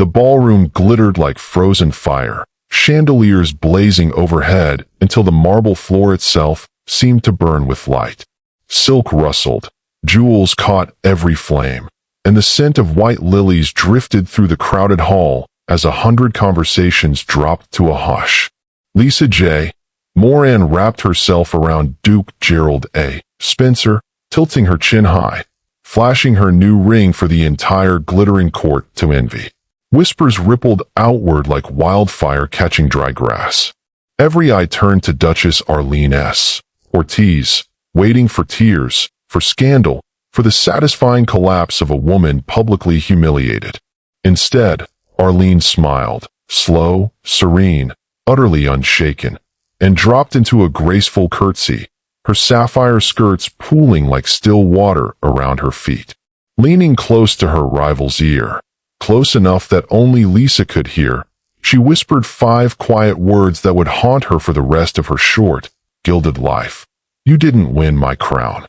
The ballroom glittered like frozen fire, chandeliers blazing overhead until the marble floor itself seemed to burn with light. Silk rustled, jewels caught every flame, and the scent of white lilies drifted through the crowded hall as 100 conversations dropped to a hush. Lisa J. Moran wrapped herself around Duke Gerald A. Spencer, tilting her chin high, flashing her new ring for the entire glittering court to envy. Whispers rippled outward like wildfire catching dry grass. Every eye turned to Duchess Arlene S. Ortiz, waiting for tears, for scandal, for the satisfying collapse of a woman publicly humiliated. Instead, Arlene smiled, slow, serene, utterly unshaken, and dropped into a graceful curtsy, her sapphire skirts pooling like still water around her feet. Leaning close to her rival's ear, close enough that only Lisa could hear, she whispered 5 quiet words that would haunt her for the rest of her short, gilded life. You didn't win my crown.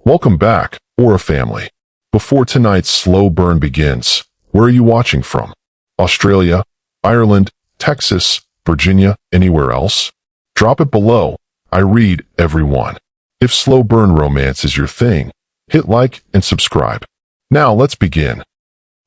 Welcome back, or a family. Before tonight's slow burn begins, where are you watching from? Australia, Ireland, Texas, Virginia, anywhere else? Drop it below. I read every one. If slow burn romance is your thing, hit like and subscribe. Now let's begin.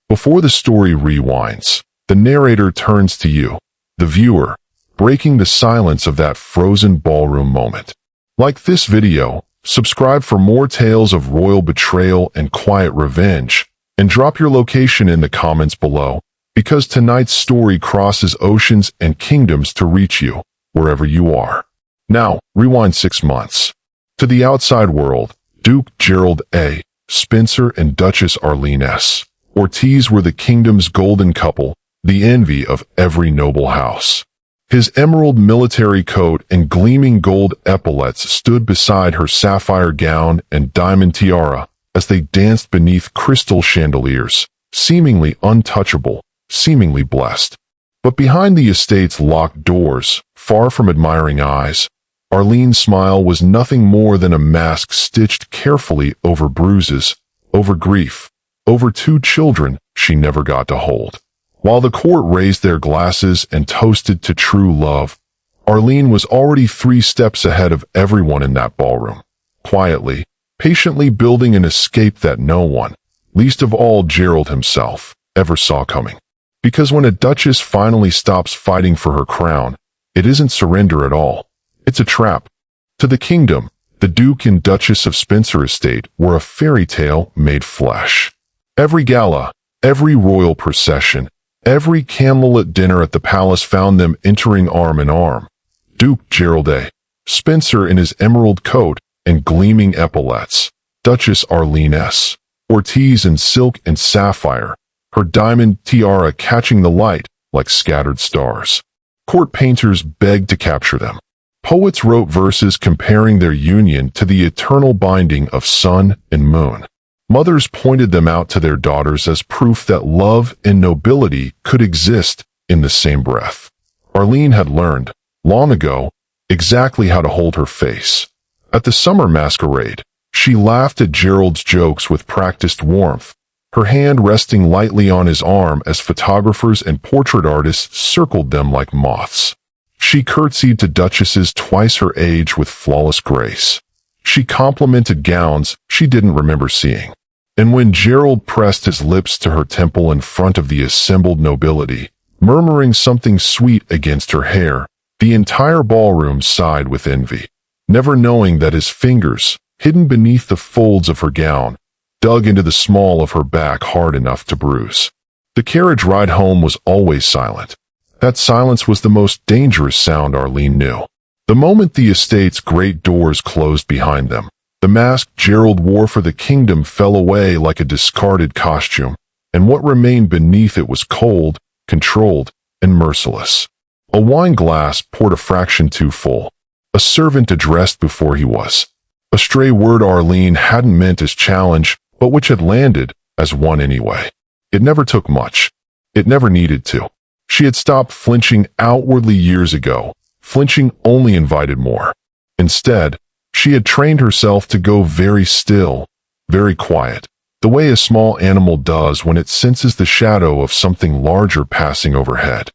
Before the story rewinds, the narrator turns to you, the viewer, breaking the silence of that frozen ballroom moment. Like this video, subscribe for more tales of royal betrayal and quiet revenge, and drop your location in the comments below, because tonight's story crosses oceans and kingdoms to reach you, wherever you are. Now, rewind 6 months. To the outside world, Duke Gerald A. Spencer and Duchess Arlene S. Ortiz were the kingdom's golden couple, the envy of every noble house. His emerald military coat and gleaming gold epaulets stood beside her sapphire gown and diamond tiara as they danced beneath crystal chandeliers, seemingly untouchable, seemingly blessed. But behind the estate's locked doors, far from admiring eyes, Arlene's smile was nothing more than a mask stitched carefully over bruises, over grief, over 2 children she never got to hold. While the court raised their glasses and toasted to true love, Arlene was already 3 steps ahead of everyone in that ballroom, quietly, patiently building an escape that no one, least of all Gerald himself, ever saw coming. Because when a duchess finally stops fighting for her crown, it isn't surrender at all. It's a trap. To the kingdom, the Duke and Duchess of Spencer estate were a fairy tale made flesh. Every gala, every royal procession, every candlelit dinner at the palace found them entering arm in arm. Duke Gerald A. Spencer in his emerald coat and gleaming epaulets, Duchess Arlene S. Ortiz in silk and sapphire, her diamond tiara catching the light like scattered stars. Court painters begged to capture them. Poets wrote verses comparing their union to the eternal binding of sun and moon. Mothers pointed them out to their daughters as proof that love and nobility could exist in the same breath. Arlene had learned, long ago, exactly how to hold her face. At the summer masquerade, she laughed at Gerald's jokes with practiced warmth, her hand resting lightly on his arm as photographers and portrait artists circled them like moths. She curtsied to duchesses twice her age with flawless grace. She complimented gowns she didn't remember seeing. And when Gerald pressed his lips to her temple in front of the assembled nobility, murmuring something sweet against her hair, the entire ballroom sighed with envy, never knowing that his fingers, hidden beneath the folds of her gown, dug into the small of her back hard enough to bruise. The carriage ride home was always silent. That silence was the most dangerous sound Arlene knew. The moment the estate's great doors closed behind them, the mask Gerald wore for the kingdom fell away like a discarded costume, and what remained beneath it was cold, controlled, and merciless. A wine glass poured a fraction too full. A servant addressed before he was. A stray word Arlene hadn't meant as challenge, but which had landed as one anyway. It never took much. It never needed to. She had stopped flinching outwardly years ago. Flinching only invited more. Instead, she had trained herself to go very still, very quiet. the way a small animal does when it senses the shadow of something larger passing overhead.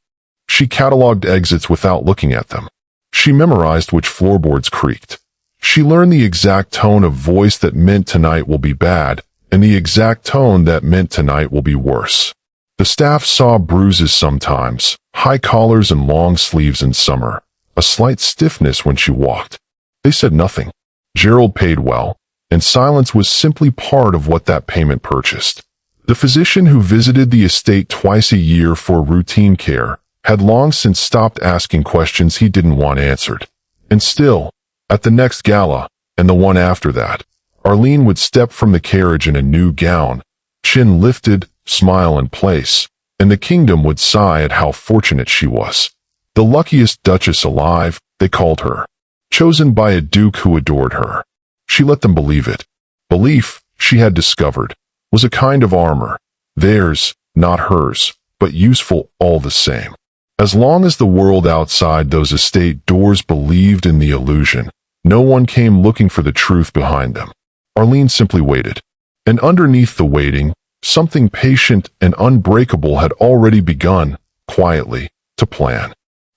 She cataloged exits without looking at them. She memorized which floorboards creaked. She learned the exact tone of voice that meant tonight will be bad, and the exact tone that meant tonight will be worse. The staff saw bruises sometimes, high collars and long sleeves in summer, a slight stiffness when she walked. They said nothing. Gerald paid well, and silence was simply part of what that payment purchased. The physician who visited the estate twice a year for routine care had long since stopped asking questions he didn't want answered. And still, at the next gala, and the one after that, Arlene would step from the carriage in a new gown, chin lifted, smile in place, and the kingdom would sigh at how fortunate she was. The luckiest duchess alive, they called her. Chosen by a duke who adored her. She let them believe it. Belief, she had discovered, was a kind of armor. Theirs, not hers, but useful all the same. As long as the world outside those estate doors believed in the illusion, no one came looking for the truth behind them. Arlene simply waited. And underneath the waiting, something patient and unbreakable had already begun, quietly, to plan.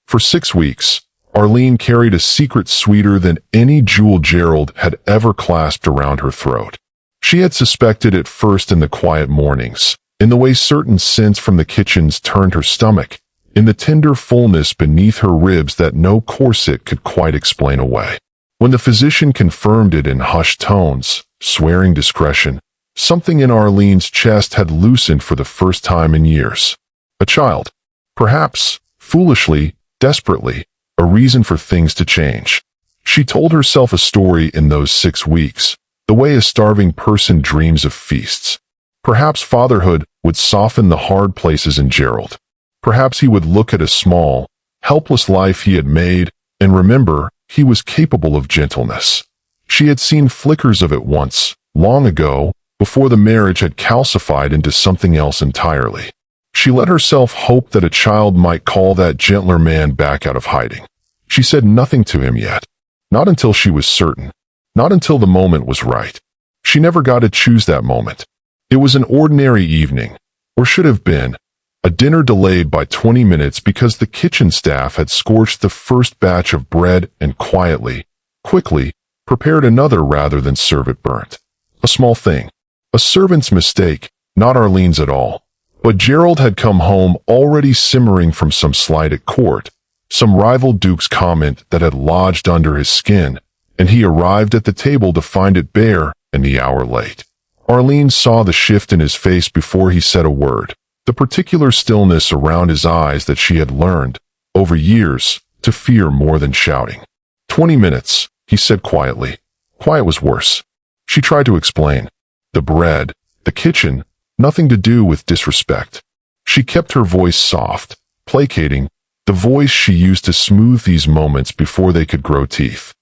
For 6 weeks, Arlene carried a secret sweeter than any jewel Gerald had ever clasped around her throat. She had suspected at first in the quiet mornings, in the way certain scents from the kitchens turned her stomach, in the tender fullness beneath her ribs that no corset could quite explain away. When the physician confirmed it in hushed tones, swearing discretion, something in Arlene's chest had loosened for the first time in years. A child. Perhaps, foolishly, desperately, a reason for things to change. She told herself a story in those 6 weeks, the way a starving person dreams of feasts. Perhaps fatherhood would soften the hard places in Gerald. Perhaps he would look at a small, helpless life he had made, and remember, he was capable of gentleness. She had seen flickers of it once, long ago, before the marriage had calcified into something else entirely. She let herself hope that a child might call that gentler man back out of hiding. She said nothing to him yet. Not until she was certain. Not until the moment was right. She never got to choose that moment. It was an ordinary evening, or should have been, a dinner delayed by 20 minutes because the kitchen staff had scorched the first batch of bread and quietly, quickly, prepared another rather than serve it burnt. A small thing. A servant's mistake, not Arlene's at all. But Gerald had come home already simmering from some slight at court, some rival duke's comment that had lodged under his skin, and he arrived at the table to find it bare and the hour late. Arlene saw the shift in his face before he said a word, the particular stillness around his eyes that she had learned, over years, to fear more than shouting. 20 minutes, he said quietly. Quiet was worse. She tried to explain. The bread, the kitchen, nothing to do with disrespect. She kept her voice soft, placating, the voice she used to smooth these moments before they could grow teeth.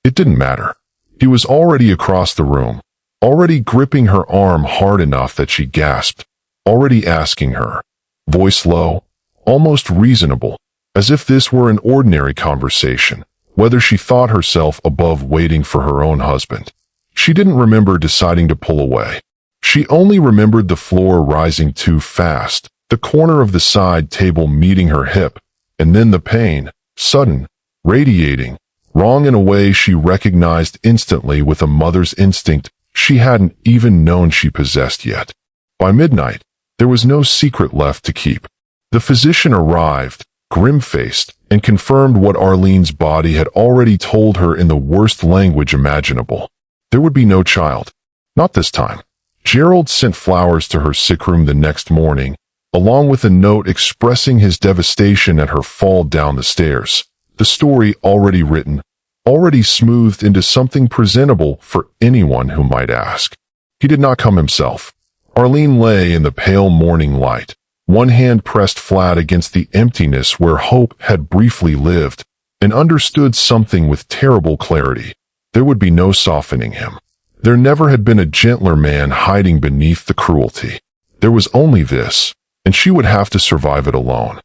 It didn't matter. He was already across the room, already gripping her arm hard enough that she gasped, already asking her, voice low, almost reasonable, as if this were an ordinary conversation, whether she thought herself above waiting for her own husband. She didn't remember deciding to pull away. She only remembered the floor rising too fast, the corner of the side table meeting her hip, and then the pain, sudden, radiating, wrong in a way she recognized instantly with a mother's instinct she hadn't even known she possessed yet. By midnight, there was no secret left to keep. The physician arrived, grim-faced, and confirmed what Arlene's body had already told her in the worst language imaginable. There would be no child. Not this time. Gerald sent flowers to her sick room the next morning, along with a note expressing his devastation at her fall down the stairs. The story already written, already smoothed into something presentable for anyone who might ask. He did not come himself. Arlene lay in the pale morning light, one hand pressed flat against the emptiness where hope had briefly lived, and understood something with terrible clarity. There would be no softening him. There never had been a gentler man hiding beneath the cruelty. There was only this, and she would have to survive it alone.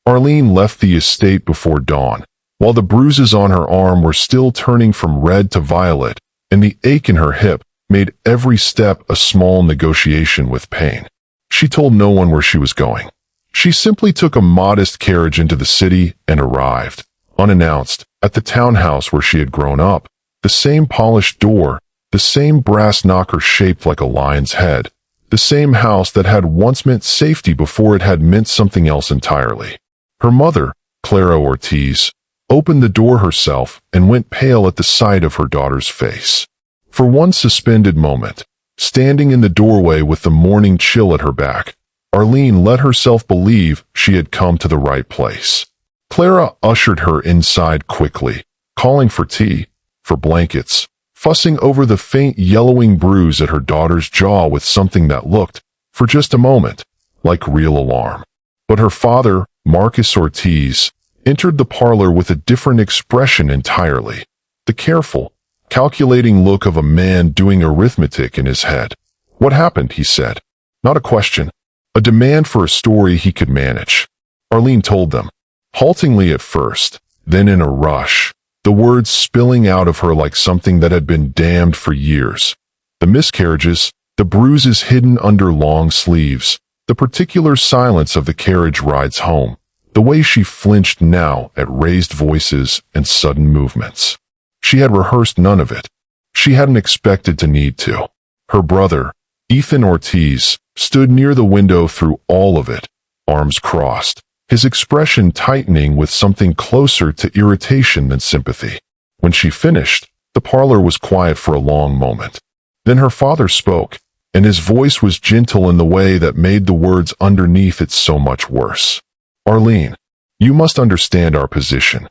Arlene left the estate before dawn, while the bruises on her arm were still turning from red to violet, and the ache in her hip, made every step a small negotiation with pain. She told no one where she was going. She simply took a modest carriage into the city and arrived, unannounced, at the townhouse where she had grown up. The same polished door, the same brass knocker shaped like a lion's head, the same house that had once meant safety before it had meant something else entirely. Her mother, Clara Ortiz, opened the door herself and went pale at the sight of her daughter's face. For one suspended moment, standing in the doorway with the morning chill at her back, Arlene let herself believe she had come to the right place. Clara ushered her inside quickly, calling for tea, for blankets, fussing over the faint yellowing bruise at her daughter's jaw with something that looked, for just a moment, like real alarm. But her father, Marcus Ortiz, entered the parlor with a different expression entirely. The careful, calculating look of a man doing arithmetic in his head. "What happened?" he said. Not a question. A demand for a story he could manage. Arlene told them, haltingly at first, then in a rush, the words spilling out of her like something that had been damned for years. The miscarriages, the bruises hidden under long sleeves, the particular silence of the carriage rides home, the way she flinched now at raised voices and sudden movements. She had rehearsed none of it. She hadn't expected to need to. Her brother, Ethan Ortiz, stood near the window through all of it, arms crossed, his expression tightening with something closer to irritation than sympathy. When she finished, the parlor was quiet for a long moment. Then her father spoke, and his voice was gentle in the way that made the words underneath it so much worse. "Arlene, you must understand our position,"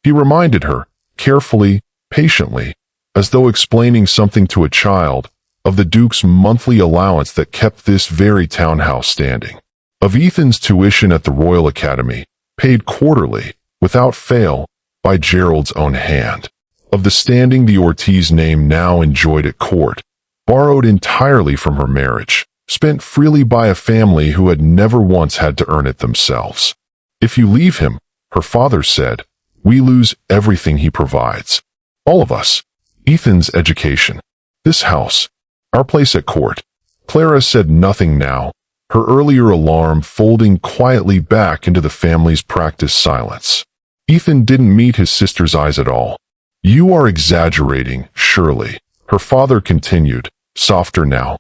he reminded her, carefully, patiently, as though explaining something to a child, of the Duke's monthly allowance that kept this very townhouse standing, of Ethan's tuition at the Royal Academy, paid quarterly, without fail, by Gerald's own hand, of the standing the Ortiz name now enjoyed at court, borrowed entirely from her marriage, spent freely by a family who had never once had to earn it themselves. "If you leave him," her father said, "we lose everything he provides. All of us. Ethan's education. This house. Our place at court." Clara said nothing now, her earlier alarm folding quietly back into the family's practiced silence. Ethan didn't meet his sister's eyes at all. "You are exaggerating, surely," her father continued, softer now,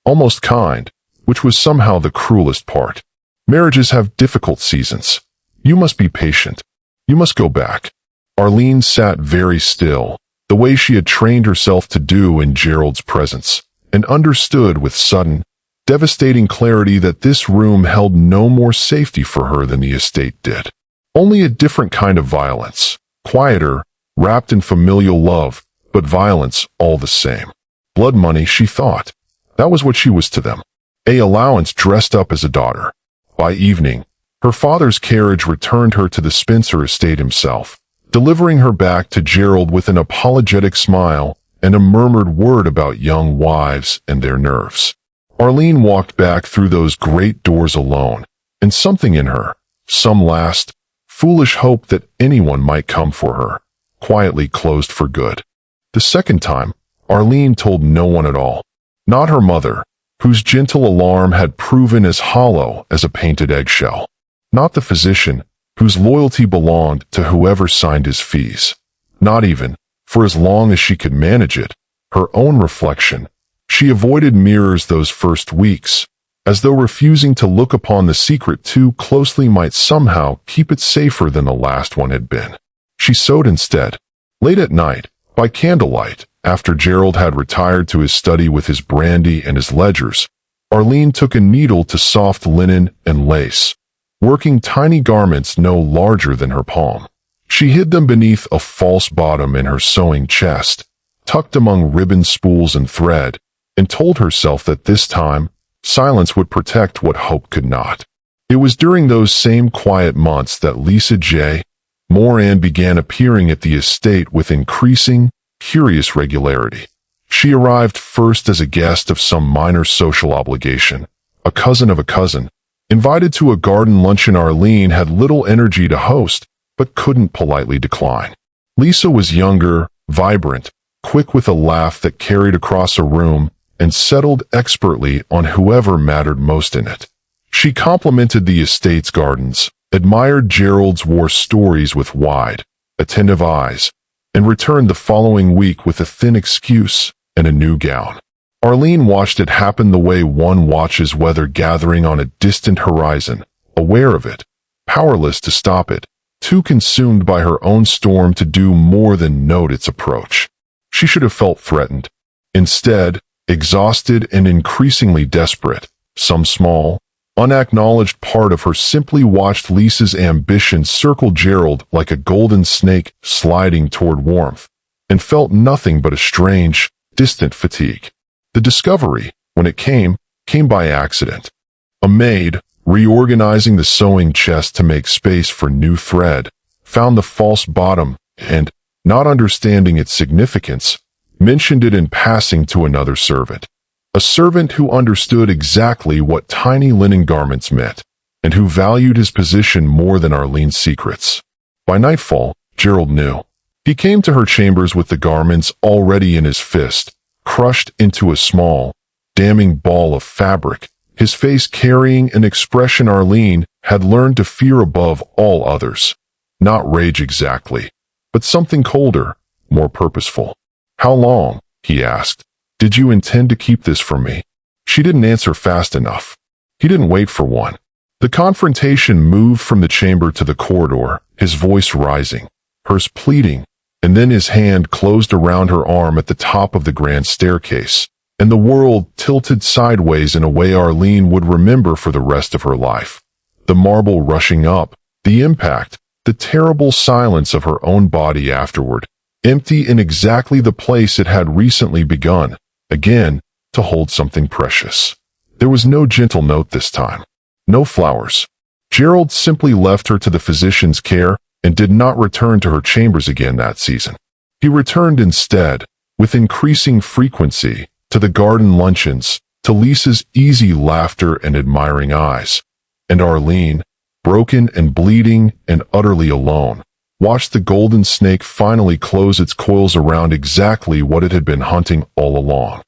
almost kind, which was somehow the cruelest part. "Marriages have difficult seasons. You must be patient. You must go back." Arlene sat very still, the way she had trained herself to do in Gerald's presence, and understood with sudden, devastating clarity that this room held no more safety for her than the estate did. Only a different kind of violence, quieter, wrapped in familial love, but violence all the same. Blood money, she thought. That was what she was to them. A allowance dressed up as a daughter. By evening, her father's carriage returned her to the Spencer estate himself, delivering her back to Gerald with an apologetic smile and a murmured word about young wives and their nerves. Arlene walked back through those great doors alone, and something in her, some last, foolish hope that anyone might come for her, quietly closed for good. The second time, Arlene told no one at all. Not her mother, whose gentle alarm had proven as hollow as a painted eggshell. Not the physician, whose loyalty belonged to whoever signed his fees. Not even, for as long as she could manage it, her own reflection. She avoided mirrors those first weeks, as though refusing to look upon the secret too closely might somehow keep it safer than the last one had been. She sewed instead. Late at night, by candlelight, after Gerald had retired to his study with his brandy and his ledgers, Arlene took a needle to soft linen and lace, working tiny garments no larger than her palm. She hid them beneath a false bottom in her sewing chest, tucked among ribbon spools and thread, and told herself that this time, silence would protect what hope could not. It was during those same quiet months that Lisa J. Moran began appearing at the estate with increasing, curious regularity. She arrived first as a guest of some minor social obligation, a cousin of a cousin, invited to a garden luncheon Arlene had little energy to host, but couldn't politely decline. Lisa was younger, vibrant, quick with a laugh that carried across a room and settled expertly on whoever mattered most in it. She complimented the estate's gardens, admired Gerald's war stories with wide, attentive eyes, and returned the following week with a thin excuse and a new gown. Arlene watched it happen the way one watches weather gathering on a distant horizon, aware of it, powerless to stop it, too consumed by her own storm to do more than note its approach. She should have felt threatened. Instead, exhausted and increasingly desperate, some small, unacknowledged part of her simply watched Lisa's ambition circle Gerald like a golden snake sliding toward warmth, and felt nothing but a strange, distant fatigue. The discovery, when it came by accident. A maid, reorganizing the sewing chest to make space for new thread, found the false bottom and, not understanding its significance, mentioned it in passing to another servant. A servant who understood exactly what tiny linen garments meant, and who valued his position more than Arlene's secrets. By nightfall, Gerald knew. He came to her chambers with the garments already in his fist, crushed into a small, damning ball of fabric, his face carrying an expression Arlene had learned to fear above all others. Not rage exactly, but something colder, more purposeful. "How long," he asked, "did you intend to keep this from me?" She didn't answer fast enough. He didn't wait for one. The confrontation moved from the chamber to the corridor, his voice rising, hers pleading, and then his hand closed around her arm at the top of the grand staircase, and the world tilted sideways in a way Arlene would remember for the rest of her life. The marble rushing up, the impact, the terrible silence of her own body afterward, empty in exactly the place it had recently begun, again, to hold something precious. There was no gentle note this time. No flowers. Gerald simply left her to the physician's care and did not return to her chambers again that season. He returned instead, with increasing frequency, to the garden luncheons, to Lisa's easy laughter and admiring eyes. And Arlene, broken and bleeding and utterly alone, watched the golden snake finally close its coils around exactly what it had been hunting all along.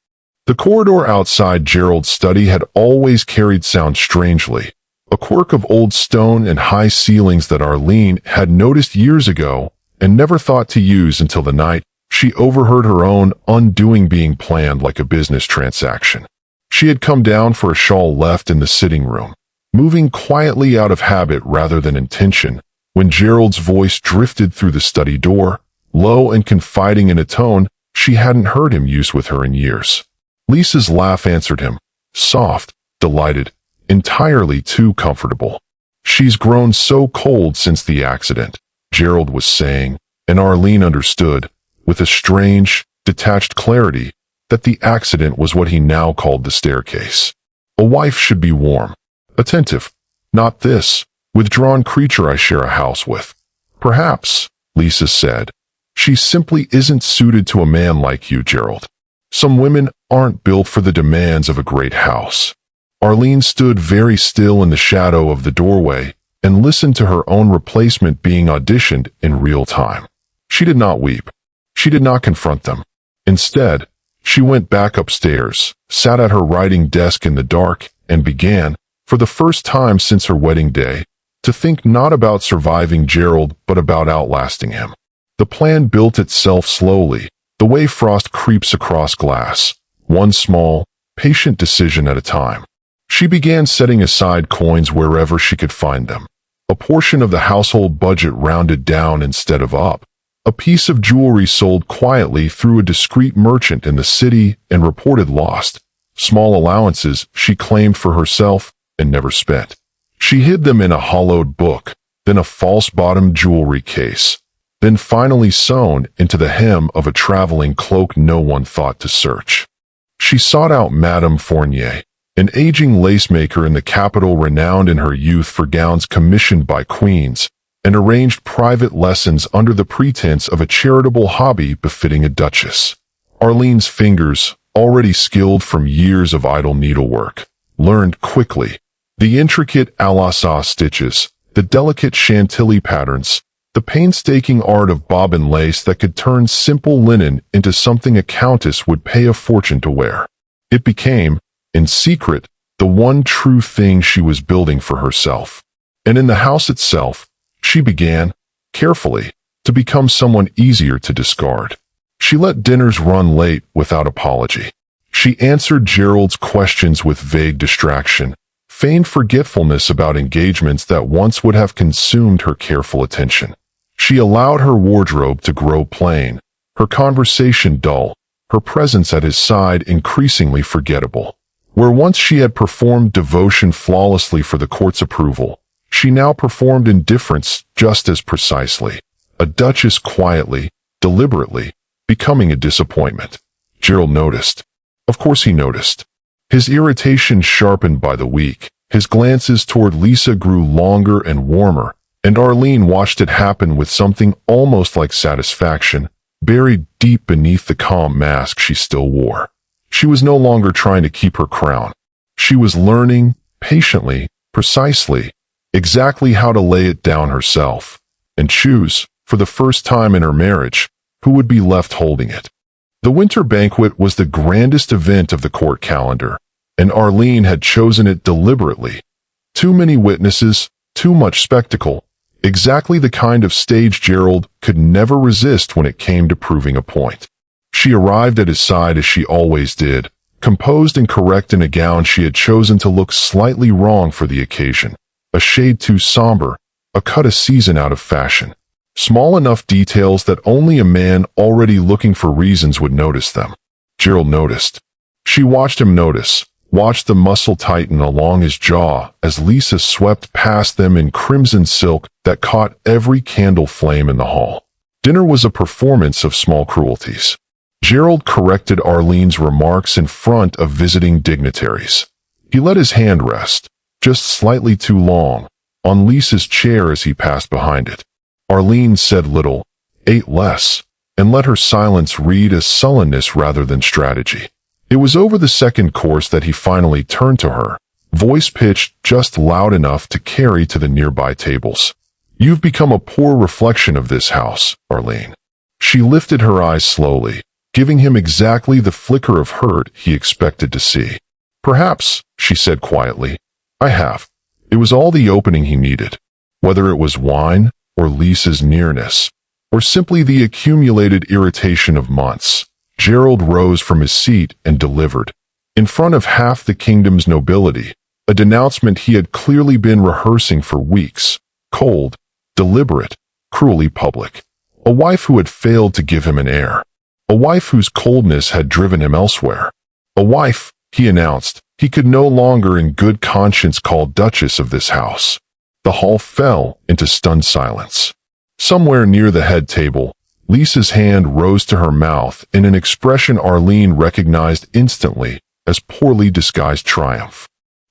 The corridor outside Gerald's study had always carried sound strangely, a quirk of old stone and high ceilings that Arlene had noticed years ago and never thought to use until the night she overheard her own undoing being planned like a business transaction. She had come down for a shawl left in the sitting room, moving quietly out of habit rather than intention, when Gerald's voice drifted through the study door, low and confiding in a tone she hadn't heard him use with her in years. Lisa's laugh answered him, soft, delighted, entirely too comfortable. "She's grown so cold since the accident," Gerald was saying, and Arlene understood, with a strange, detached clarity, that the accident was what he now called the staircase. A wife should be warm, attentive, not this withdrawn creature I share a house with. "Perhaps," Lisa said, "she simply isn't suited to a man like you, Gerald. Some women aren't built for the demands of a great house." Arlene stood very still in the shadow of the doorway and listened to her own replacement being auditioned in real time. She did not weep. She did not confront them. Instead, she went back upstairs, sat at her writing desk in the dark, and began, for the first time since her wedding day, to think not about surviving Gerald but about outlasting him. The plan built itself slowly, the way frost creeps across glass, one small, patient decision at a time. She began setting aside coins wherever she could find them. A portion of the household budget rounded down instead of up. A piece of jewelry sold quietly through a discreet merchant in the city and reported lost. Small allowances she claimed for herself and never spent. She hid them in a hollowed book, then a false-bottomed jewelry case, then finally sewn into the hem of a traveling cloak no one thought to search. She sought out Madame Fournier, an aging lace-maker in the capital renowned in her youth for gowns commissioned by queens, and arranged private lessons under the pretense of a charitable hobby befitting a duchess. Arlene's fingers, already skilled from years of idle needlework, learned quickly the intricate à la sauce stitches, the delicate chantilly patterns, the painstaking art of bobbin lace that could turn simple linen into something a countess would pay a fortune to wear. It became, in secret, the one true thing she was building for herself. And in the house itself, she began, carefully, to become someone easier to discard. She let dinners run late without apology. She answered Gerald's questions with vague distraction, feigned forgetfulness about engagements that once would have consumed her careful attention. She allowed her wardrobe to grow plain, her conversation dull, her presence at his side increasingly forgettable. Where once she had performed devotion flawlessly for the court's approval, she now performed indifference just as precisely. A duchess quietly, deliberately, becoming a disappointment. Gerald noticed. Of course he noticed. His irritation sharpened by the week. His glances toward Lisa grew longer and warmer, and Arlene watched it happen with something almost like satisfaction, buried deep beneath the calm mask she still wore. She was no longer trying to keep her crown. She was learning, patiently, precisely, exactly how to lay it down herself, and choose, for the first time in her marriage, who would be left holding it. The winter banquet was the grandest event of the court calendar, and Arlene had chosen it deliberately. Too many witnesses, too much spectacle, exactly the kind of stage Gerald could never resist when it came to proving a point. She arrived at his side as she always did, composed and correct in a gown she had chosen to look slightly wrong for the occasion, a shade too somber, a cut a season out of fashion. Small enough details that only a man already looking for reasons would notice them. Gerald noticed. She watched him notice, watched the muscle tighten along his jaw as Lisa swept past them in crimson silk that caught every candle flame in the hall. Dinner was a performance of small cruelties. Gerald corrected Arlene's remarks in front of visiting dignitaries. He let his hand rest, just slightly too long, on Lisa's chair as he passed behind it. Arlene said little, ate less, and let her silence read as sullenness rather than strategy. It was over the second course that he finally turned to her, voice pitched just loud enough to carry to the nearby tables. "You've become a poor reflection of this house, Arlene." She lifted her eyes slowly, giving him exactly the flicker of hurt he expected to see. "Perhaps," she said quietly, "I have." It was all the opening he needed. Whether it was wine, or Lisa's nearness, or simply the accumulated irritation of months, Gerald rose from his seat and delivered, in front of half the kingdom's nobility, a denouncement he had clearly been rehearsing for weeks, cold, deliberate, cruelly public. A wife who had failed to give him an heir. A wife whose coldness had driven him elsewhere. A wife, he announced, he could no longer in good conscience call Duchess of this house. The hall fell into stunned silence. Somewhere near the head table, Lisa's hand rose to her mouth in an expression Arlene recognized instantly as poorly disguised triumph.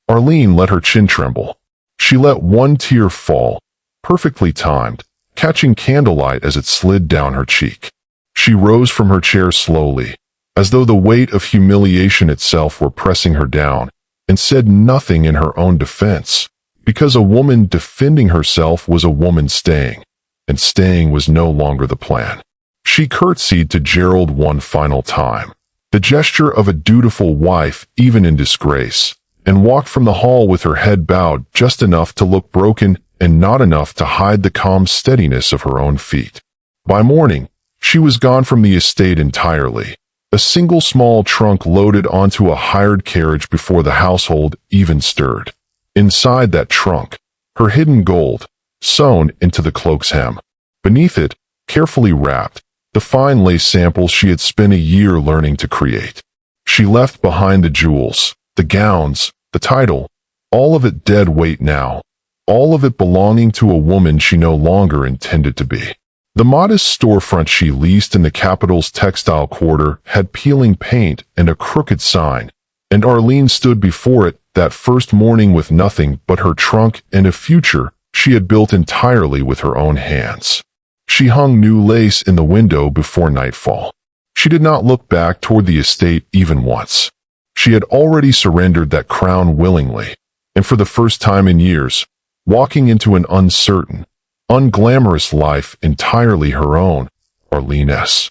Arlene let her chin tremble. She let one tear fall, perfectly timed, catching candlelight as it slid down her cheek. She rose from her chair slowly, as though the weight of humiliation itself were pressing her down, and said nothing in her own defense. Because a woman defending herself was a woman staying, and staying was no longer the plan. She curtsied to Gerald one final time, the gesture of a dutiful wife even in disgrace, and walked from the hall with her head bowed just enough to look broken and not enough to hide the calm steadiness of her own feet. By morning, she was gone from the estate entirely, a single small trunk loaded onto a hired carriage before the household even stirred. Inside that trunk, her hidden gold, sewn into the cloak's hem. Beneath it, carefully wrapped, the fine lace samples she had spent a year learning to create. She left behind the jewels, the gowns, the title, all of it dead weight now, all of it belonging to a woman she no longer intended to be. The modest storefront she leased in the capital's textile quarter had peeling paint and a crooked sign, and Arlene stood before it that first morning with nothing but her trunk and a future she had built entirely with her own hands. She hung new lace in the window before nightfall. She did not look back toward the estate even once. She had already surrendered that crown willingly, and for the first time in years, walking into an uncertain, unglamorous life entirely her own, Arlene S.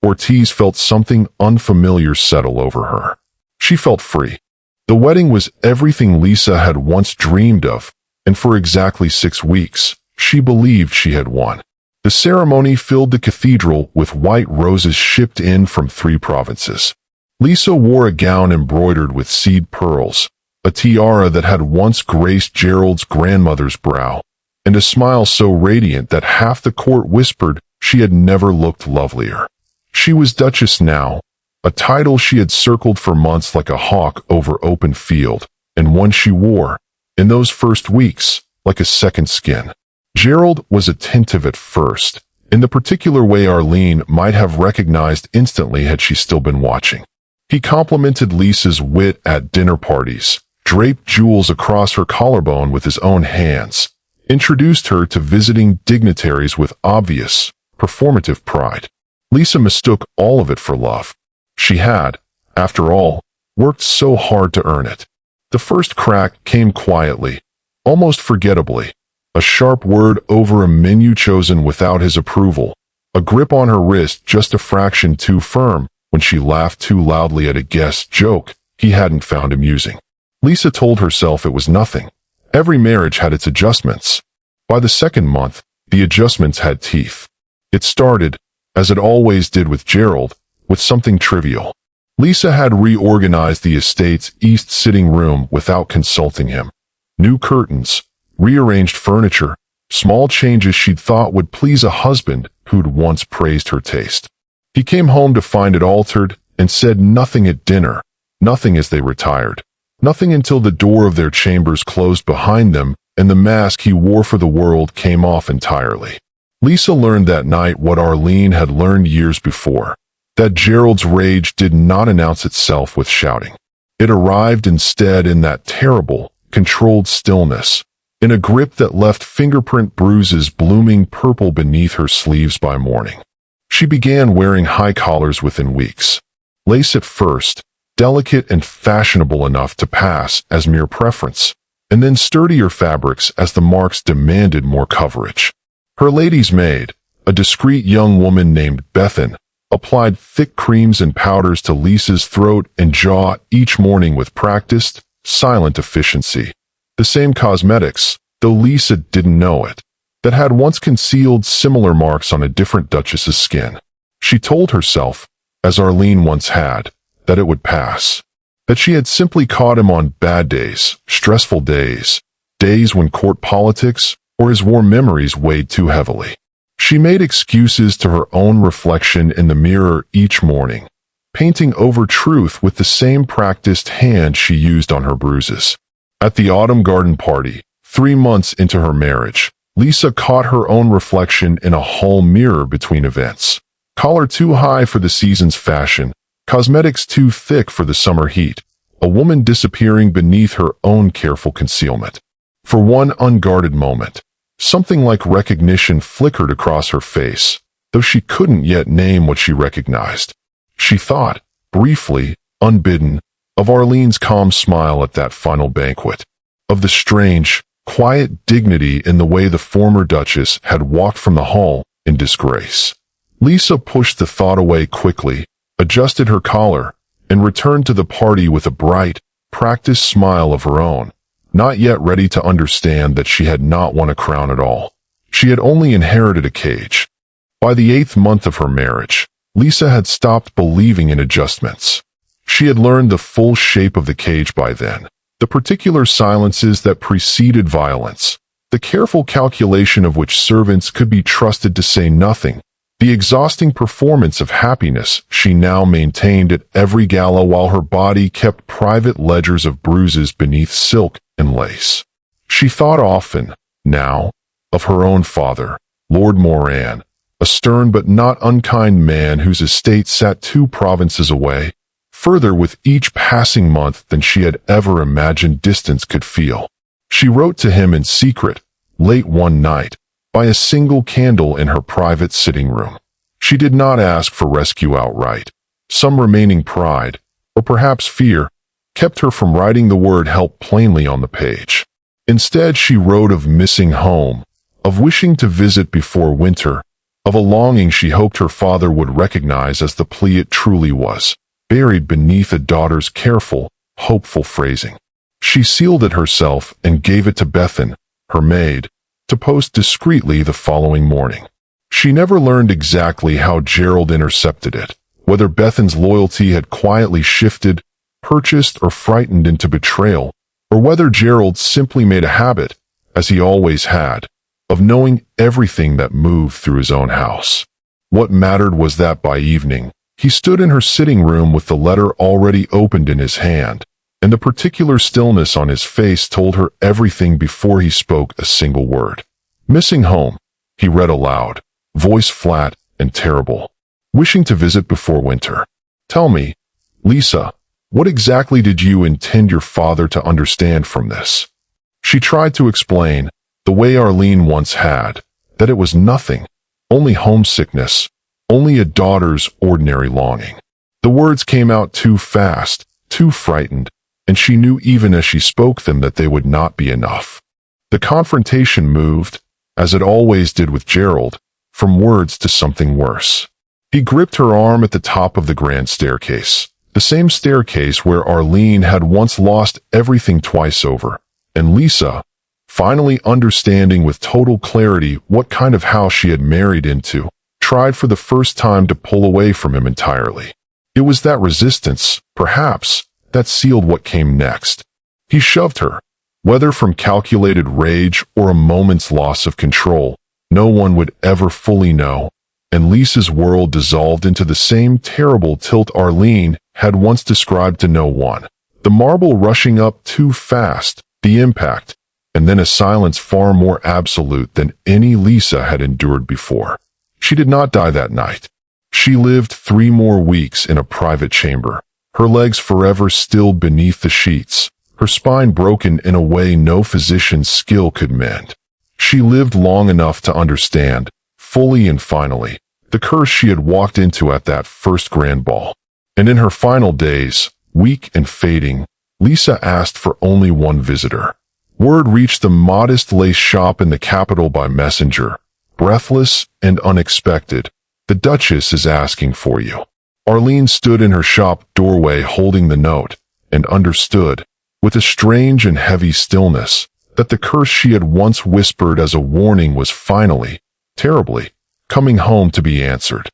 Ortiz felt something unfamiliar settle over her. She felt free. The wedding was everything Lisa had once dreamed of, and for exactly 6 weeks, she believed she had won. The ceremony filled the cathedral with white roses shipped in from 3 provinces. Lisa wore a gown embroidered with seed pearls, a tiara that had once graced Gerald's grandmother's brow, and a smile so radiant that half the court whispered she had never looked lovelier. She was Duchess now, a title she had circled for months like a hawk over open field, and one she wore, in those first weeks, like a second skin. Gerald was attentive at first, in the particular way Arlene might have recognized instantly had she still been watching. He complimented Lisa's wit at dinner parties, draped jewels across her collarbone with his own hands, introduced her to visiting dignitaries with obvious, performative pride. Lisa mistook all of it for love. She had, after all, worked so hard to earn it. The first crack came quietly, almost forgettably. A sharp word over a menu chosen without his approval, a grip on her wrist just a fraction too firm when she laughed too loudly at a guest joke he hadn't found amusing. Lisa told herself it was nothing. Every marriage had its adjustments. By the second month, the adjustments had teeth. It started, as it always did with Gerald, with something trivial. Lisa had reorganized the estate's east sitting room without consulting him. New curtains, rearranged furniture, small changes she'd thought would please a husband who'd once praised her taste. He came home to find it altered and said nothing at dinner, nothing as they retired, nothing until the door of their chambers closed behind them and the mask he wore for the world came off entirely. Lisa learned that night what Arlene had learned years before, that Gerald's rage did not announce itself with shouting. It arrived instead in that terrible, controlled stillness, in a grip that left fingerprint bruises blooming purple beneath her sleeves by morning. She began wearing high collars within weeks. Lace at first, delicate and fashionable enough to pass as mere preference, and then sturdier fabrics as the marks demanded more coverage. Her lady's maid, a discreet young woman named Bethan, applied thick creams and powders to Lisa's throat and jaw each morning with practiced, silent efficiency. The same cosmetics, though Lisa didn't know it, that had once concealed similar marks on a different duchess's skin. She told herself, as Arlene once had, that it would pass. That she had simply caught him on bad days, stressful days, days when court politics or his war memories weighed too heavily. She made excuses to her own reflection in the mirror each morning, painting over truth with the same practiced hand she used on her bruises. At the autumn garden party, 3 months into her marriage, Lisa caught her own reflection in a hall mirror between events. Collar too high for the season's fashion, cosmetics too thick for the summer heat, a woman disappearing beneath her own careful concealment. For one unguarded moment, something like recognition flickered across her face, though she couldn't yet name what she recognized. She thought, briefly, unbidden, of Arlene's calm smile at that final banquet, of the strange, quiet dignity in the way the former Duchess had walked from the hall in disgrace. Lisa pushed the thought away quickly, adjusted her collar, and returned to the party with a bright, practiced smile of her own, not yet ready to understand that she had not won a crown at all. She had only inherited a cage. By the 8th month of her marriage, Lisa had stopped believing in adjustments. She had learned the full shape of the cage by then, the particular silences that preceded violence, the careful calculation of which servants could be trusted to say nothing, the exhausting performance of happiness she now maintained at every gala while her body kept private ledgers of bruises beneath silk and lace. She thought often, now, of her own father, Lord Moran, a stern but not unkind man whose estate sat 2 provinces away, further with each passing month than she had ever imagined distance could feel. She wrote to him in secret, late one night, by a single candle in her private sitting room. She did not ask for rescue outright. Some remaining pride, or perhaps fear, kept her from writing the word help plainly on the page. Instead, she wrote of missing home, of wishing to visit before winter, of a longing she hoped her father would recognize as the plea it truly was, buried beneath a daughter's careful, hopeful phrasing. She sealed it herself and gave it to Bethan, her maid, to post discreetly the following morning. She never learned exactly how Gerald intercepted it, whether Bethan's loyalty had quietly shifted, purchased, or frightened into betrayal, or whether Gerald simply made a habit, as he always had, of knowing everything that moved through his own house. What mattered was that by evening, he stood in her sitting room with the letter already opened in his hand, and the particular stillness on his face told her everything before he spoke a single word. "Missing home," he read aloud, voice flat and terrible. "Wishing to visit before winter. Tell me, Lisa, what exactly did you intend your father to understand from this?" She tried to explain, the way Arlene once had, that it was nothing, only homesickness, only a daughter's ordinary longing. The words came out too fast, too frightened, and she knew even as she spoke them that they would not be enough. The confrontation moved, as it always did with Gerald, from words to something worse. He gripped her arm at the top of the grand staircase, the same staircase where Arlene had once lost everything twice over, and Lisa, finally understanding with total clarity what kind of house she had married into, tried for the first time to pull away from him entirely. It was that resistance, perhaps, that sealed what came next. He shoved her, whether from calculated rage or a moment's loss of control, no one would ever fully know, and Lisa's world dissolved into the same terrible tilt Arlene had once described to no one. The marble rushing up too fast, the impact, and then a silence far more absolute than any Lisa had endured before. She did not die that night. She lived 3 more weeks in a private chamber, her legs forever stilled beneath the sheets, her spine broken in a way no physician's skill could mend. She lived long enough to understand, fully and finally, the curse she had walked into at that first grand ball. And in her final days, weak and fading, Lisa asked for only one visitor. Word reached the modest lace shop in the capital by messenger, breathless and unexpected. "The Duchess is asking for you." Arlene stood in her shop doorway holding the note, and understood, with a strange and heavy stillness, that the curse she had once whispered as a warning was finally, terribly, coming home to be answered.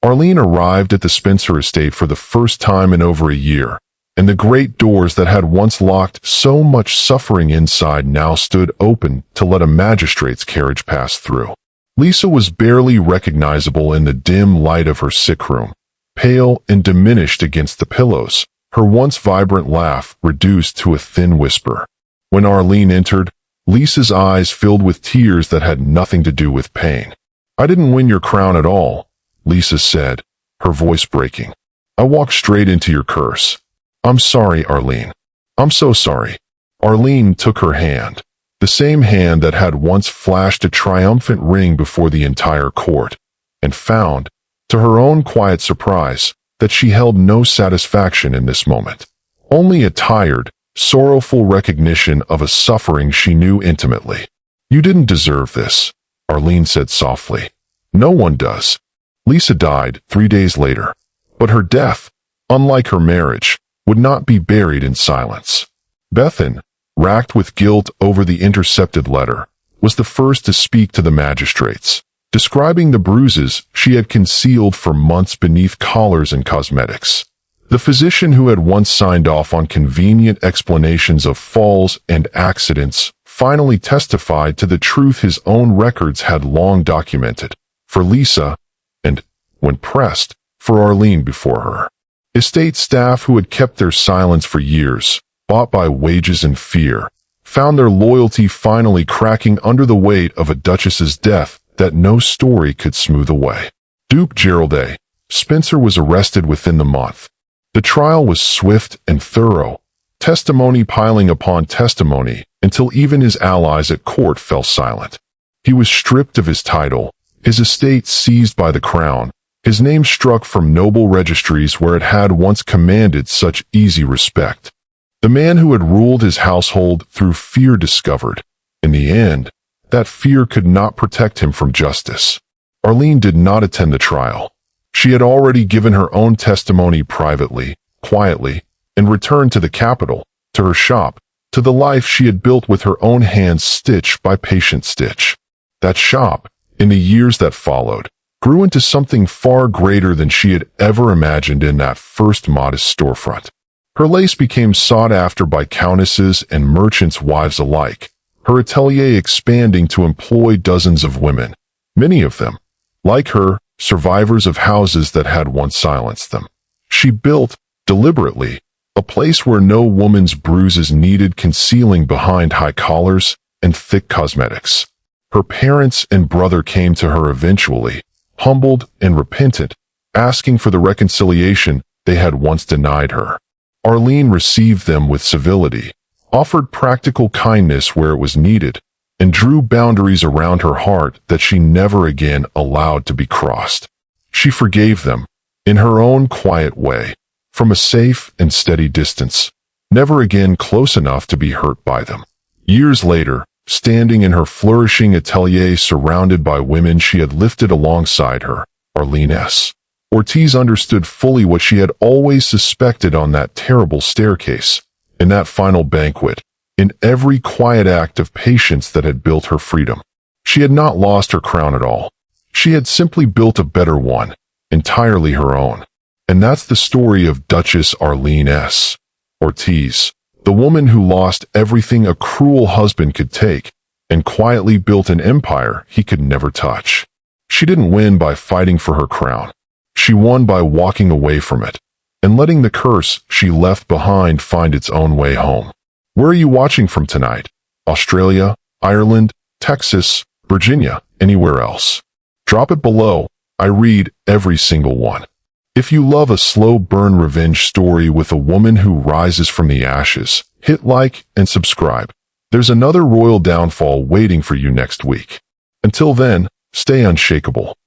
Arlene arrived at the Spencer estate for the first time in over a year, and the great doors that had once locked so much suffering inside now stood open to let a magistrate's carriage pass through. Lisa was barely recognizable in the dim light of her sick room, pale and diminished against the pillows, her once vibrant laugh reduced to a thin whisper. When Arlene entered, Lisa's eyes filled with tears that had nothing to do with pain. "I didn't win your crown at all," Lisa said, her voice breaking. "I walked straight into your curse. I'm sorry, Arlene. I'm so sorry." Arlene took her hand, the same hand that had once flashed a triumphant ring before the entire court, and found, to her own quiet surprise, that she held no satisfaction in this moment. Only a tired, sorrowful recognition of a suffering she knew intimately. "You didn't deserve this," Arlene said softly. "No one does." Lisa died 3 days later, but her death, unlike her marriage, would not be buried in silence. Bethan, racked with guilt over the intercepted letter, was the first to speak to the magistrates, describing the bruises she had concealed for months beneath collars and cosmetics. The physician who had once signed off on convenient explanations of falls and accidents finally testified to the truth his own records had long documented, for Lisa, and, when pressed, for Arlene before her. Estate staff who had kept their silence for years, bought by wages and fear, found their loyalty finally cracking under the weight of a duchess's death that no story could smooth away. Duke Gerald A. Spencer was arrested within the month. The trial was swift and thorough, testimony piling upon testimony until even his allies at court fell silent. He was stripped of his title, his estate seized by the crown, his name struck from noble registries where it had once commanded such easy respect. The man who had ruled his household through fear discovered, in the end, that fear could not protect him from justice. Arlene did not attend the trial. She had already given her own testimony privately, quietly, and returned to the capital, to her shop, to the life she had built with her own hands stitch by patient stitch. That shop, in the years that followed, grew into something far greater than she had ever imagined in that first modest storefront. Her lace became sought after by countesses and merchants' wives alike, her atelier expanding to employ dozens of women, many of them, like her, survivors of houses that had once silenced them. She built, deliberately, a place where no woman's bruises needed concealing behind high collars and thick cosmetics. Her parents and brother came to her eventually, humbled and repentant, asking for the reconciliation they had once denied her. Arlene received them with civility, offered practical kindness where it was needed, and drew boundaries around her heart that she never again allowed to be crossed. She forgave them, in her own quiet way, from a safe and steady distance, never again close enough to be hurt by them. Years later, standing in her flourishing atelier surrounded by women she had lifted alongside her, Arlene S. Ortiz understood fully what she had always suspected on that terrible staircase, in that final banquet, in every quiet act of patience that had built her freedom. She had not lost her crown at all. She had simply built a better one, entirely her own. And that's the story of Duchess Arlene S. Ortiz, the woman who lost everything a cruel husband could take, and quietly built an empire he could never touch. She didn't win by fighting for her crown. She won by walking away from it, and letting the curse she left behind find its own way home. Where are you watching from tonight? Australia, Ireland, Texas, Virginia, anywhere else? Drop it below. I read every single one. If you love a slow burn revenge story with a woman who rises from the ashes, hit like and subscribe. There's another royal downfall waiting for you next week. Until then, stay unshakable.